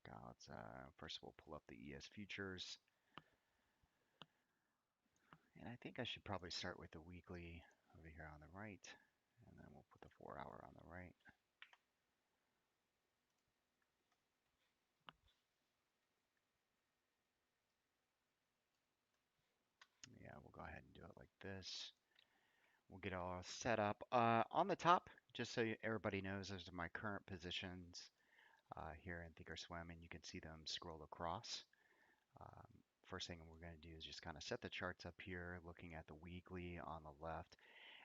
check out. First, we'll pull up the ES futures. And I think I should probably start with the weekly over here on the right. And then we'll put the 4-hour on the right. Yeah, we'll go ahead and do it like this. We'll get it all set up. On the top, just so everybody knows, those are my current positions here in Thinkorswim, and you can see them scroll across. First thing we're going to do is just kind of set the charts up here, looking at the weekly on the left,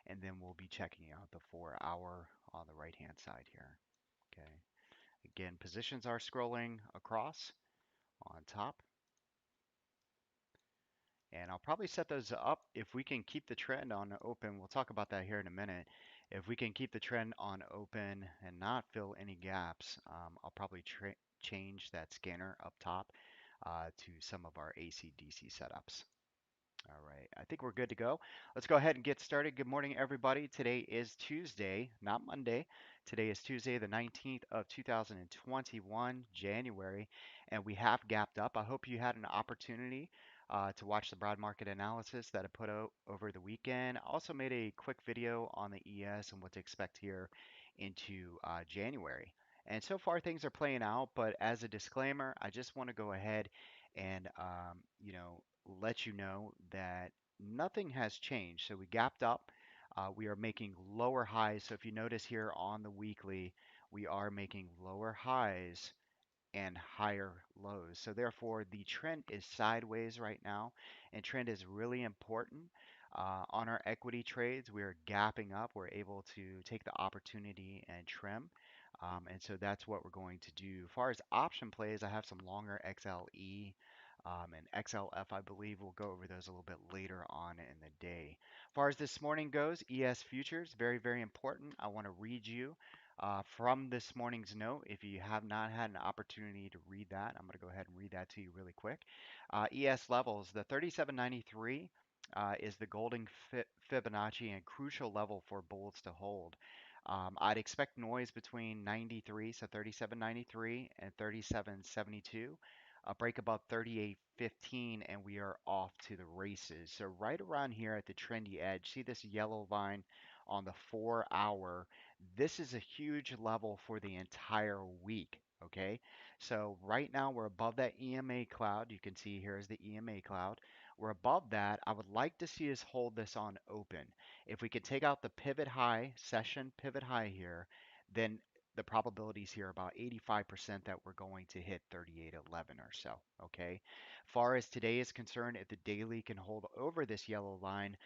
and then we'll be checking out the 4-hour on the right-hand side here. Okay. Again, positions are scrolling across on top. And I'll probably set those up if we can keep the trend on open. We'll talk about that here in a minute. If we can keep the trend on open and not fill any gaps, I'll probably change that scanner up top to some of our AC/DC setups. All right, I think we're good to go. Let's go ahead and get started. Good morning, everybody. Today is Tuesday, not Monday. Today is Tuesday, the 19th of 2021, January, and we have gapped up. I hope you had an opportunity to watch the broad market analysis that I put out over the weekend. I also made a quick video on the ES and what to expect here into January. And so far, things are playing out, but as a disclaimer, I just want to go ahead and let you know that nothing has changed. So we gapped up. We are making lower highs. So if you notice here on the weekly, we are making lower highs and higher lows. So therefore, the trend is sideways right now, and trend is really important. On our equity trades, we are gapping up. We're able to take the opportunity and trim. And so that's what we're going to do. As far as option plays, I have some longer XLE and XLF, I believe. We'll go over those a little bit later on in the day. As far as this morning goes, ES futures, very, very important. I want to read you from this morning's note. If you have not had an opportunity to read that, I'm going to go ahead and read that to you really quick. ES levels, the 3793 is the golden Fibonacci and crucial level for bulls to hold. I'd expect noise between 93, so 3793 and 3772. A break above 38.15 and we are off to the races. So right around here at the trendy edge, see this yellow line on the 4-hour. This is a huge level for the entire week. Okay, so right now we're above that EMA cloud. You can see here is the EMA cloud. We're above that. I would like to see us hold this on open. If we could take out the pivot high, session pivot high here, then the probabilities here are about 85% that we're going to hit 38.11 or so. Okay. Far as today is concerned, if the daily can hold over this yellow line,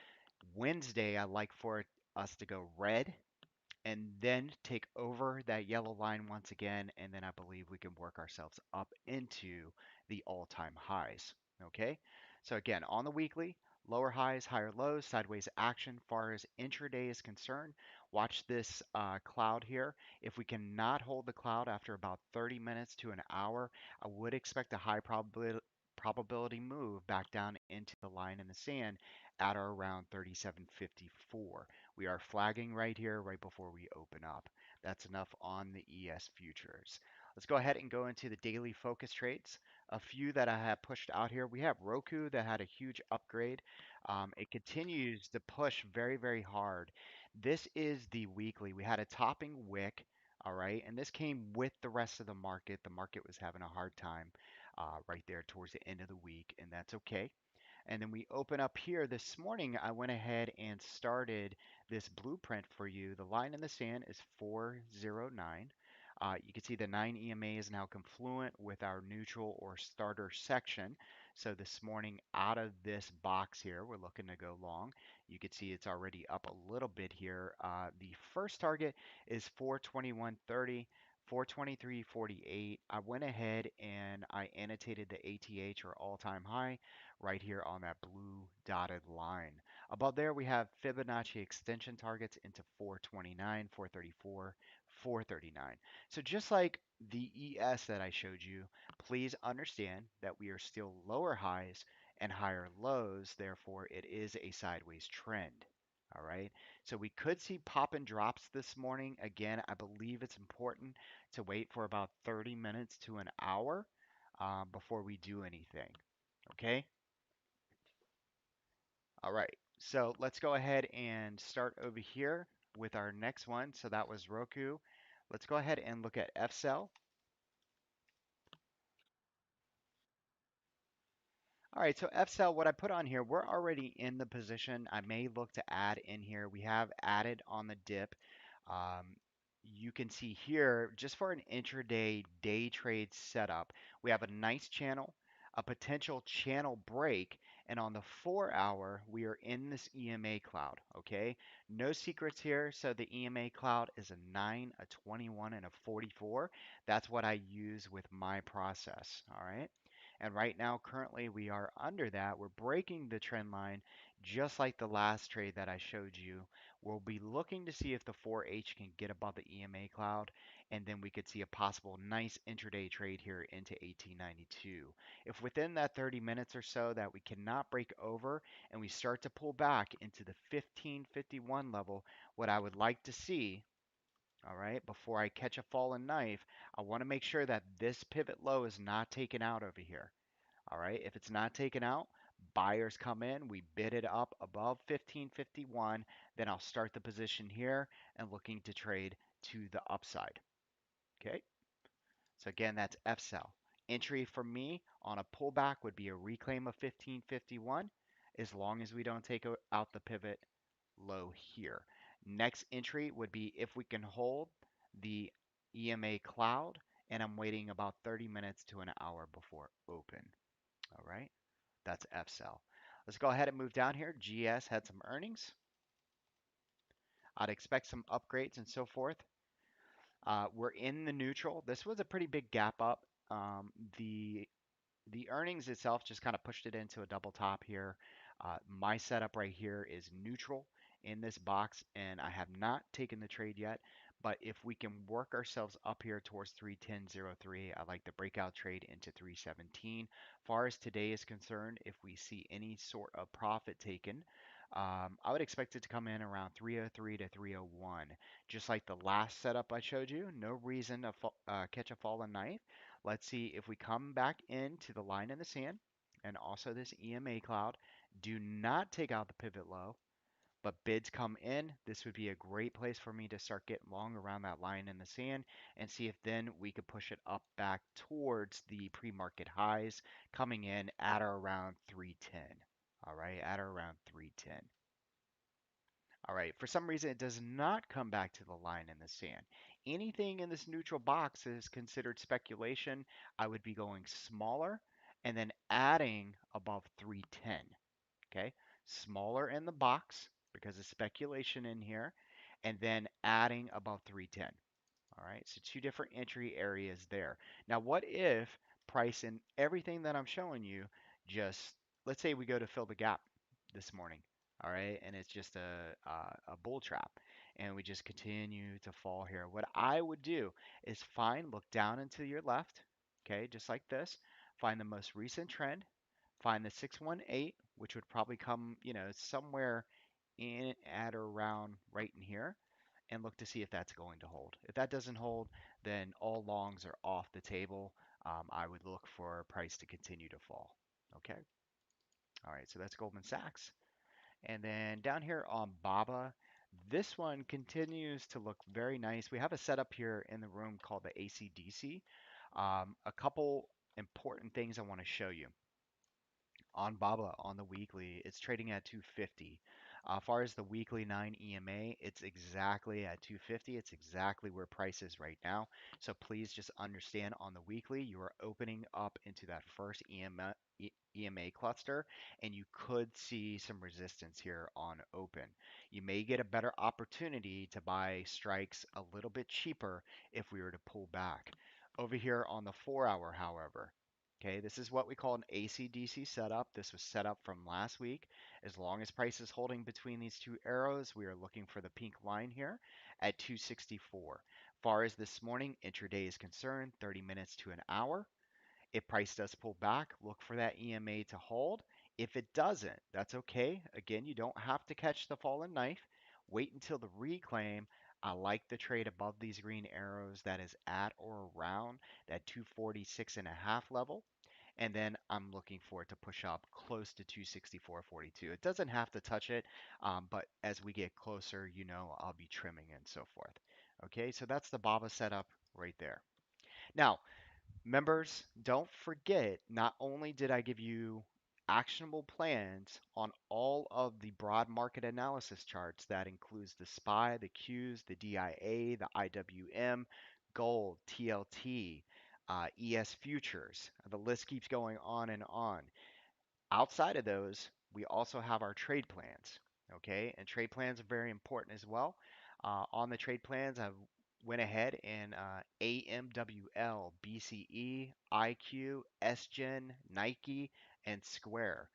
Wednesday I like for us to go red and then take over that yellow line once again, and then I believe we can work ourselves up into the all-time highs. Okay, so again, on the weekly, lower highs, higher lows, sideways action. Far as intraday is concerned, watch this cloud here. If we cannot hold the cloud after about 30 minutes to an hour, I would expect a high probability move back down into the line in the sand at or around 37.54. We are flagging right here right before we open up. That's enough on the ES futures. Let's go ahead and go into the daily focus trades. A few that I have pushed out here. We have Roku that had a huge upgrade. It continues to push very, very hard. This is the weekly. We had a topping wick. All right, and this came with the rest of the market. The market was having a hard time right there towards the end of the week, and that's okay. And then we open up here this morning. I went ahead and started this blueprint for you. The line in the sand is 409. You can see the 9 EMA is now confluent with our neutral or starter section. So this morning out of this box here, we're looking to go long. You can see it's already up a little bit here. The first target is 421.30. 423.48. I went ahead and I annotated the ATH or all-time high right here on that blue dotted line. Above there, we have Fibonacci extension targets into 429, 434, 439. So just like the ES that I showed you, please understand that we are still lower highs and higher lows. Therefore, it is a sideways trend. All right. So we could see pop and drops this morning. Again, I believe it's important to wait for about 30 minutes to an hour before we do anything. Okay. All right. So let's go ahead and start over here with our next one. So that was Roku. Let's go ahead and look at FCell. All right, so FCell, what I put on here, we're already in the position. I may look to add in here. We have added on the dip. Um, you can see here, just for an intraday day trade setup, we have a nice channel, a potential channel break, and on the 4 hour, we are in this EMA cloud, okay? No secrets here. So the EMA cloud is a 9, a 21, and a 44. That's what I use with my process, all right? And right now, currently, we are under that. We're breaking the trend line just like the last trade that I showed you. We'll be looking to see if the 4H can get above the EMA cloud, and then we could see a possible nice intraday trade here into 1892. If within that 30 minutes or so that we cannot break over and we start to pull back into the 1551 level, what I would like to see, all right, before I catch a fallen knife, I want to make sure that this pivot low is not taken out over here. All right, if it's not taken out, buyers come in, we bid it up above 1551, then I'll start the position here and looking to trade to the upside. Okay, so again, that's F sell. Entry for me on a pullback would be a reclaim of 1551 as long as we don't take out the pivot low here. Next entry would be if we can hold the EMA cloud, and I'm waiting about 30 minutes to an hour before open. All right. That's FCell. Let's go ahead and move down here. GS had some earnings. I'd expect some upgrades and so forth. We're in the neutral. This was a pretty big gap up. The earnings itself just kind of pushed it into a double top here. My setup right here is neutral in this box, and I have not taken the trade yet. But if we can work ourselves up here towards 310.03, I like the breakout trade into 317. Far as today is concerned, if we see any sort of profit taken, I would expect it to come in around 303 to 301. Just like the last setup I showed you, no reason to catch a fallen knife. Let's see if we come back into the line in the sand and also this EMA cloud. Do not take out the pivot low, but bids come in. This would be a great place for me to start getting long around that line in the sand and see if then we could push it up back towards the pre-market highs coming in at or around 310. All right, at or around 310. All right, for some reason it does not come back to the line in the sand. Anything in this neutral box is considered speculation. I would be going smaller and then adding above 310. Okay, smaller in the box because of speculation in here, and then adding above 310. All right, so two different entry areas there. Now, what if price and everything that I'm showing you just, let's say we go to fill the gap this morning, all right, and it's just a bull trap, and we just continue to fall here. What I would do is look down and to your left, okay, just like this, find the most recent trend, find the 618, which would probably come, somewhere in at or around right in here, and look to see if that's going to hold. If that doesn't hold, then all longs are off the table. I would look for price to continue to fall. Okay. All right. So that's Goldman Sachs. And then down here on BABA, this one continues to look very nice. We have a setup here in the room called the ACDC. A couple important things I want to show you on BABA on the weekly. It's trading at 250. As far as the weekly 9 EMA, it's exactly at 250. It's exactly where price is right now. So please just understand on the weekly, you are opening up into that first EMA cluster, and you could see some resistance here on open. You may get a better opportunity to buy strikes a little bit cheaper if we were to pull back. Over here on the 4 hour, however, okay, this is what we call an AC/DC setup. This was set up from last week. As long as price is holding between these two arrows, we are looking for the pink line here at 264. Far as this morning, intraday is concerned, 30 minutes to an hour. If price does pull back, look for that EMA to hold. If it doesn't, that's okay. Again, you don't have to catch the fallen knife. Wait until the reclaim. I like the trade above these green arrows that is at or around that 246.5 level. And then I'm looking for it to push up close to 264.42. It doesn't have to touch it, but as we get closer, I'll be trimming and so forth. Okay, so that's the BABA setup right there. Now, members, don't forget, not only did I give you actionable plans on all of the broad market analysis charts, that includes the SPY, the Qs, the DIA, the IWM, gold, TLT, ES futures. The list keeps going on and on. Outside of those, we also have our trade plans. Okay, and trade plans are very important as well. On the trade plans, I went ahead and AMWL, BCE, IQ, SGen, Nike, and Square.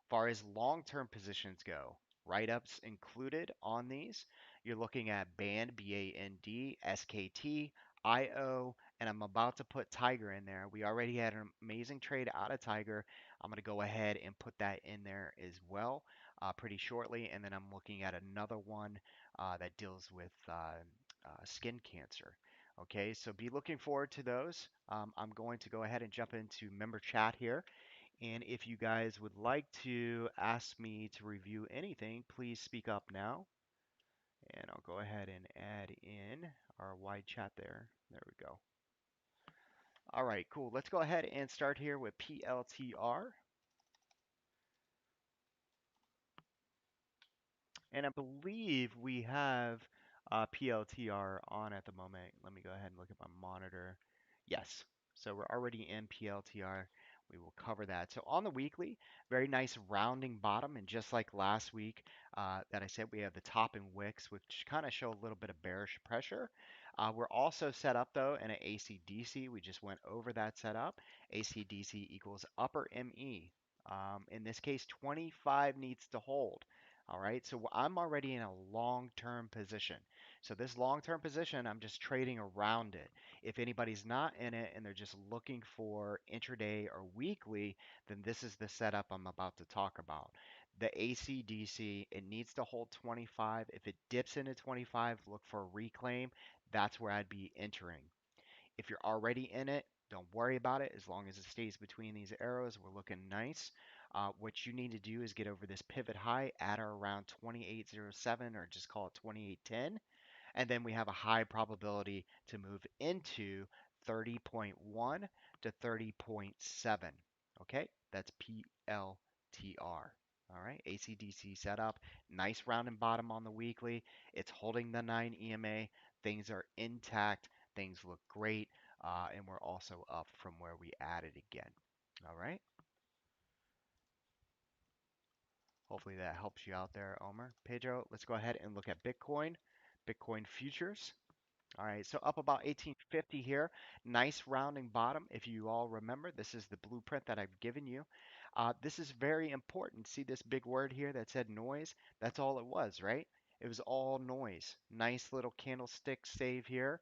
Far as long-term positions go, write-ups included on these. You're looking at BAND, BAND, SKT, IO, and I'm about to put Tiger in there. We already had an amazing trade out of Tiger. I'm going to go ahead and put that in there as well pretty shortly. And then I'm looking at another one that deals with skin cancer. Okay, so be looking forward to those. I'm going to go ahead and jump into member chat here. And if you guys would like to ask me to review anything, please speak up now. And I'll go ahead and add in our wide chat there. There we go. All right, cool. Let's go ahead and start here with PLTR. And I believe we have PLTR on at the moment. Let me go ahead and look at my monitor. Yes, so we're already in PLTR. We will cover that. So on the weekly, very nice rounding bottom. And just like last week that I said, we have the top and wicks, which kind of show a little bit of bearish pressure. We're also set up, though, in an ACDC. We just went over that setup. ACDC equals upper ME. In this case, 25 needs to hold. All right, so I'm already in a long-term position. So this long-term position, I'm just trading around it. If anybody's not in it and they're just looking for intraday or weekly, then this is the setup I'm about to talk about. The ACDC, it needs to hold 25. If it dips into 25, look for a reclaim. That's where I'd be entering. If you're already in it, don't worry about it. As long as it stays between these arrows, we're looking nice. What you need to do is get over this pivot high at or around 28.07 or just call it 28.10. And then we have a high probability to move into 30.1 to 30.7. Okay, that's PLTR. All right, ACDC setup, nice round and bottom on the weekly. It's holding the 9 EMA. Things are intact. Things look great. And we're also up from where we added again. All right. Hopefully that helps you out there, Omer. Pedro, let's go ahead and look at Bitcoin. Bitcoin futures. All right, so up about 1850 here. Nice rounding bottom. If you all remember, this is the blueprint that I've given you. This is very important. See this big word here that said noise? That's all it was, right? It was all noise. Nice little candlestick save here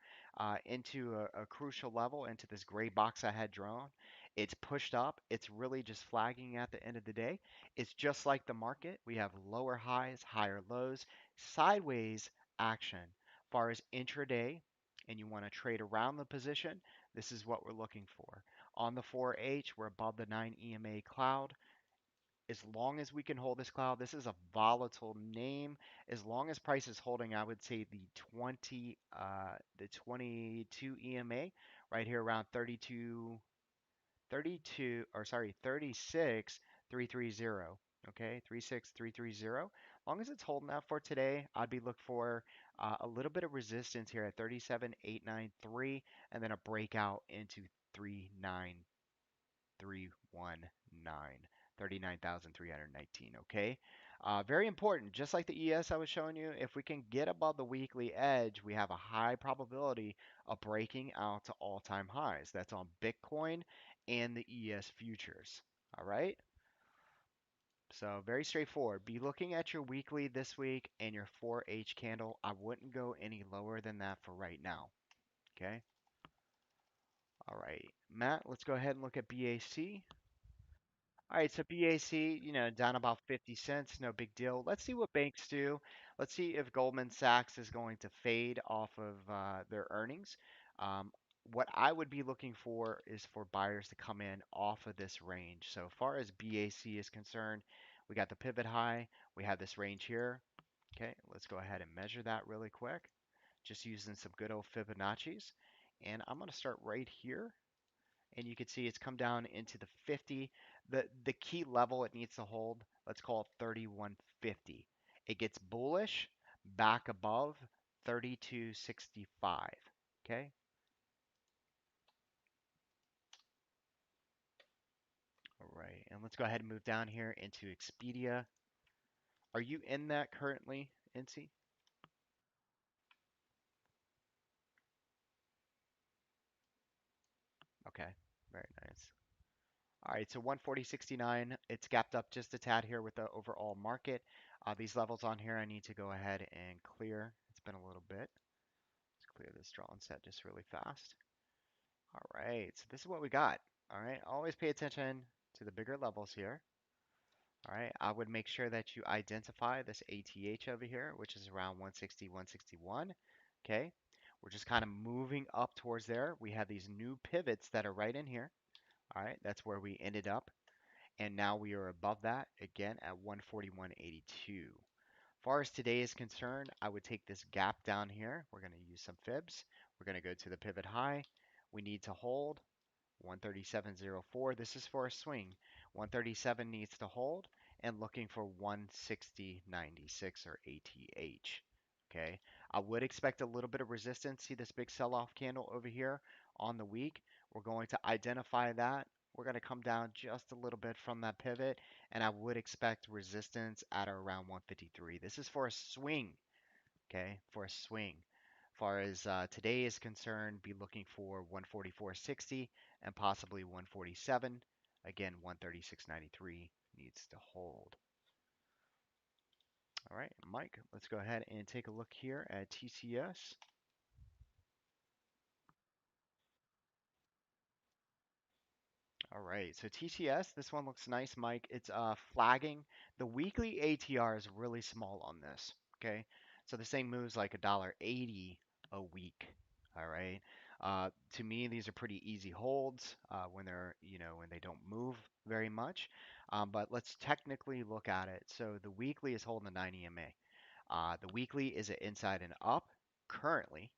into a crucial level, into this gray box I had drawn. It's pushed up. It's really just flagging at the end of the day. It's just like the market. We have lower highs, higher lows, sideways action far as intraday and you want to trade around the position, this is what we're looking for. On the 4H, we're above the 9 EMA cloud. As long as we can hold this cloud, this is a volatile name. As long as price is holding, I would say the 22 EMA right here around 32, or sorry, 36,330. Okay, 36,330. As long as it's holding that for today, I'd be looking for a little bit of resistance here at 37,893 and then a breakout into 39,319, 39,319. Okay, very important. Just like the ES I was showing you, if we can get above the weekly edge, we have a high probability of breaking out to all-time highs. That's on Bitcoin and the ES futures. All right. So very straightforward. Be looking at your weekly this week and your 4H candle. I wouldn't go any lower than that for right now. Okay. All right. Matt, let's go ahead and look at BAC. All right, so BAC, down about 50 cents, no big deal. Let's see what banks do. Let's see if Goldman Sachs is going to fade off of their earnings. Um, what I would be looking for is for buyers to come in off of this range. So far as BAC is concerned, we got the pivot high. We have this range here. Okay, let's go ahead and measure that really quick. Just using some good old Fibonacci's. And I'm going to start right here, and you can see it's come down into the 50. The key level it needs to hold, let's call it 3150. It gets bullish back above 3265. Okay. All right. And let's go ahead and move down here into Expedia. Are you in that currently, NC? Okay. Very nice. All right, so 140.69, it's gapped up just a tad here with the overall market. These levels on here, I need to go ahead and clear. It's been a little bit. Let's clear this draw and set just really fast. All right, so this is what we got. All right, always pay attention to the bigger levels here. All right, I would make sure that you identify this ATH over here, which is around 160, 161. Okay, we're just kind of moving up towards there. We have these new pivots that are right in here. All right, that's where we ended up. And now we are above that again at 141.82. Far as today is concerned, I would take this gap down here. We're going to use some fibs. We're going to go to the pivot high. We need to hold 137.04. This is for a swing. 137 needs to hold, and looking for 160.96 or ATH. Okay, I would expect a little bit of resistance. See this big sell-off candle over here on the week. We're going to identify that. We're going to come down just a little bit from that pivot, and I would expect resistance at around 153. This is for a swing, okay, for a swing. Far as today is concerned, be looking for 144.60 and possibly 147. Again, 136.93 needs to hold. All right, Mike, let's go ahead and take a look here at TCS. All right, so TCS, this one looks nice, Mike. It's flagging. The weekly ATR is really small on this. Okay, so this thing moves like $1.80 a week. All right. To me, these are pretty easy holds when they're, when they don't move very much. But let's technically look at it. So the weekly is holding the 9 EMA. The weekly is an inside and up currently.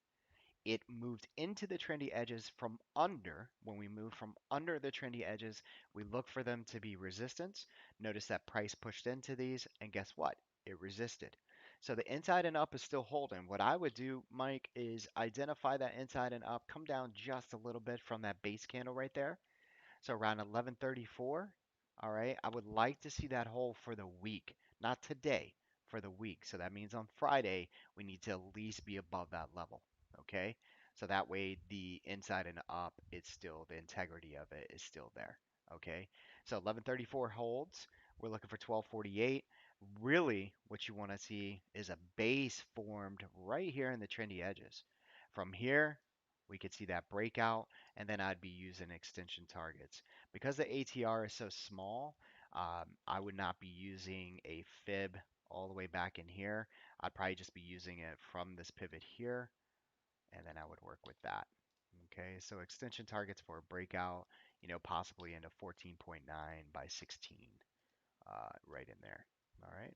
It moved into the trendy edges from under. When we move from under the trendy edges, we look for them to be resistance. Notice that price pushed into these, and guess what? It resisted. So the inside and up is still holding. What I would do, Mike, is identify that inside and up, come down just a little bit from that base candle right there. So around 1134, all right, I would like to see that hold for the week, not today, for the week. So that means on Friday, we need to at least be above that level, okay? So that way the inside and up, it's still, the integrity of it is still there, okay? So 1134 holds. We're looking for 1248. Really, what you want to see is a base formed right here in the trendy edges. From here, we could see that breakout, and then I'd be using extension targets. Because the ATR is so small, I would not be using a fib all the way back in here. I'd probably just be using it from this pivot here, and then I would work with that. Okay, so extension targets for a breakout, possibly into 14.9 by 16, right in there. All right.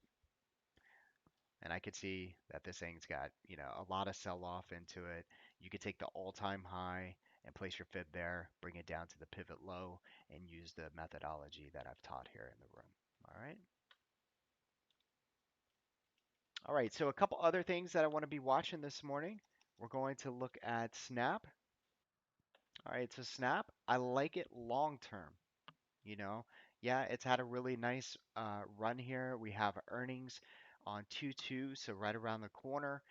And I could see that this thing's got, a lot of sell off into it. You could take the all-time high and place your fib there, bring it down to the pivot low, and use the methodology that I've taught here in the room. All right. All right. So a couple other things that I want to be watching this morning. We're going to look at Snap. All right. So Snap, I like it long term. you know. Yeah, it's had a really nice run here. We have earnings on 2/2, so right around the corner.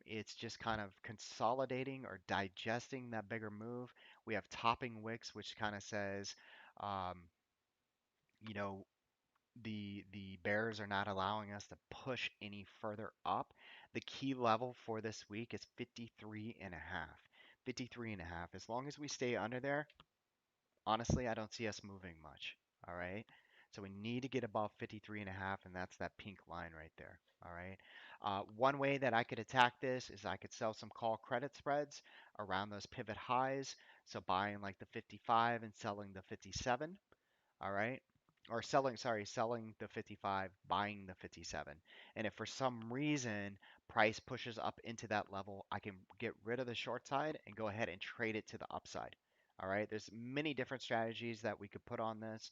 It's just kind of consolidating or digesting that bigger move. We have topping wicks, which kind of says, um, you know, the bears are not allowing us to push any further up. The key level for this week is 53 and a half. 53 and a half. As long as we stay under there, honestly, I don't see us moving much. All right. So we need to get above 53 and a half, and that's that pink line right there. All right. One way that I could attack this is I could sell some call credit spreads around those pivot highs. So buying like the 55 and selling the 57. All right. Or selling the 55, buying the 57. And if for some reason price pushes up into that level, I can get rid of the short side and go ahead and trade it to the upside. All right. There's many different strategies that we could put on this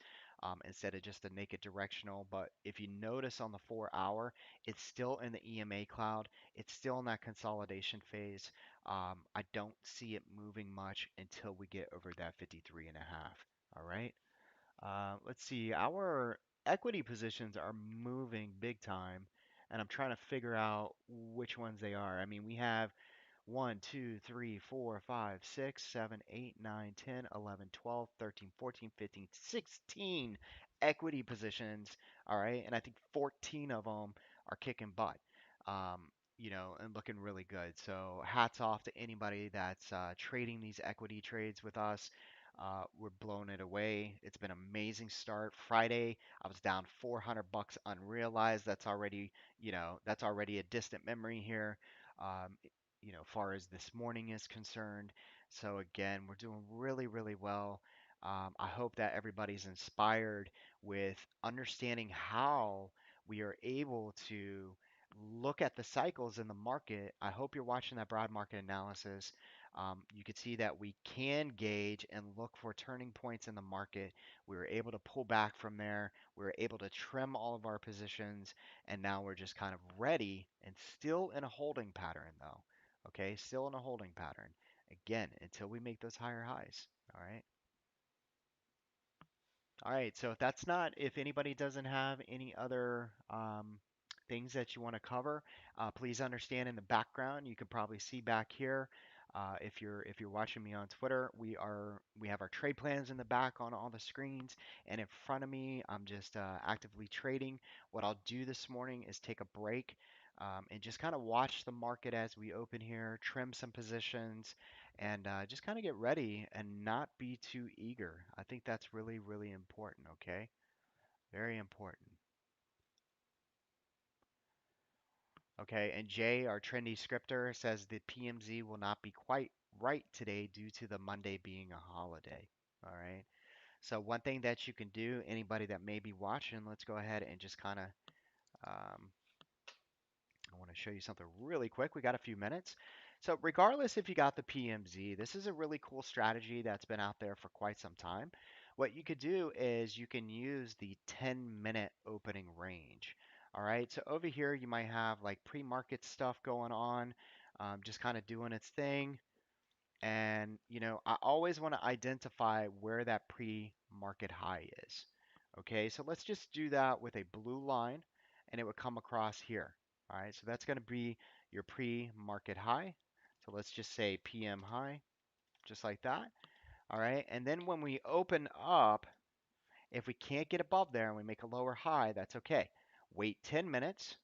instead of just a naked directional. But if you notice on the 4 hour, it's still in the EMA cloud. It's still in that consolidation phase. I don't see it moving much until we get over that 53 and a half. All right. Let's see, our equity positions are moving big time, and I'm trying to figure out which ones they are. I mean, we have 1, 2, 3, 4, 5, 6, 7, 8, 9, 10, 11, 12, 13, 14, 15, 16 equity positions. All right. And I think 14 of them are kicking butt, and looking really good. So hats off to anybody that's trading these equity trades with us. We're blowing it away. It's been an amazing start. Friday, I was down 400 bucks unrealized. That's already a distant memory here. Um, far as this morning is concerned. So again, we're doing really, really well. I hope that everybody's inspired with understanding how we are able to look at the cycles in the market. I hope you're watching that broad market analysis. You could see that we can gauge and look for turning points in the market. We were able to pull back from there. We were able to trim all of our positions, and now we're just kind of ready and still in a holding pattern, though. Okay, still in a holding pattern. Again, until we make those higher highs. All right. All right, so if anybody doesn't have any other things that you want to cover, please understand in the background, you can probably see back here, if you're watching me on Twitter, we have our trade plans in the back on all the screens, and in front of me, I'm just actively trading. What I'll do this morning is take a break and just kind of watch the market as we open here, trim some positions, and just kind of get ready and not be too eager. I think that's really, really important, okay? Very important. Okay, and Jay, our trendy scripter, says the PMZ will not be quite right today due to the Monday being a holiday. All right. So one thing that you can do, anybody that may be watching, let's go ahead and just kind of um, I want to show you something really quick. We got a few minutes. So regardless if you got the PMZ, this is a really cool strategy that's been out there for quite some time. What you could do is you can use the 10-minute opening range. All right, so over here you might have like pre-market stuff going on, just kind of doing its thing. And, I always want to identify where that pre-market high is. Okay, so let's just do that with a blue line and it would come across here. All right, so that's going to be your pre-market high. So let's just say PM high, just like that. All right, and then when we open up, if we can't get above there and we make a lower high, that's okay. Wait 10 minutes,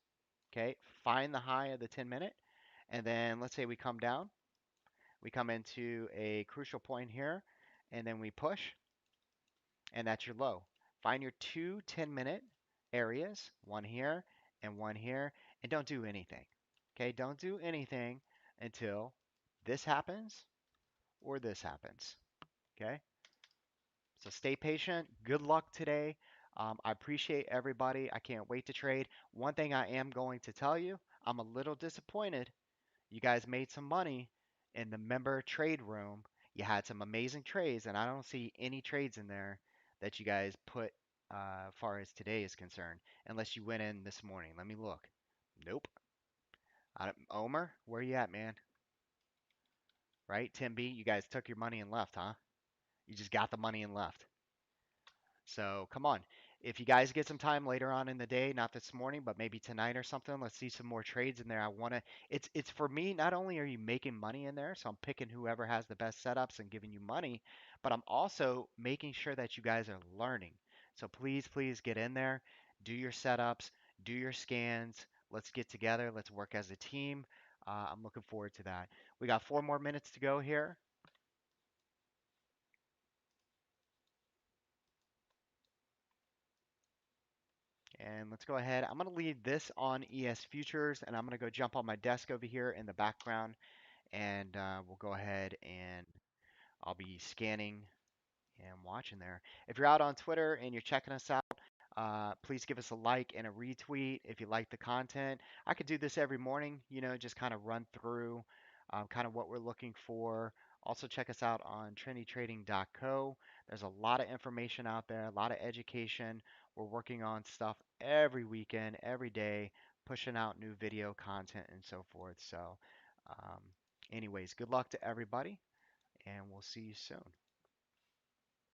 okay, find the high of the 10 minute, and then let's say we come down. We come into a crucial point here, and then we push, and that's your low. Find your two 10-minute areas, one here and one here, and don't do anything. Okay, don't do anything until this happens or this happens. Okay, so stay patient. Good luck today. I appreciate everybody. I can't wait to trade. One thing I am going to tell you, I'm a little disappointed. You guys made some money in the member trade room. You had some amazing trades, and I don't see any trades in there that you guys put far as today is concerned, unless you went in this morning. Let me look. Nope. Omer, where you at, man? Right? Tim B, you guys took your money and left, huh? You just got the money and left. So come on. If you guys get some time later on in the day, not this morning, but maybe tonight or something, let's see some more trades in there. It's for me, not only are you making money in there, so I'm picking whoever has the best setups and giving you money, but I'm also making sure that you guys are learning. So please, please get in there, do your setups, do your scans. Let's get together. Let's work as a team. I'm looking forward to that. We got 4 more minutes to go here. And let's go ahead. I'm going to leave this on ES Futures, and I'm going to go jump on my desk over here in the background, and we'll go ahead and I'll be scanning and watching there. If you're out on Twitter and you're checking us out, please give us a like and a retweet if you like the content. I could do this every morning, just kind of run through kind of what we're looking for. Also, check us out on trendytrading.co. There's a lot of information out there, a lot of education. We're working on stuff every weekend, every day, pushing out new video content and so forth. So, anyways, good luck to everybody, and we'll see you soon.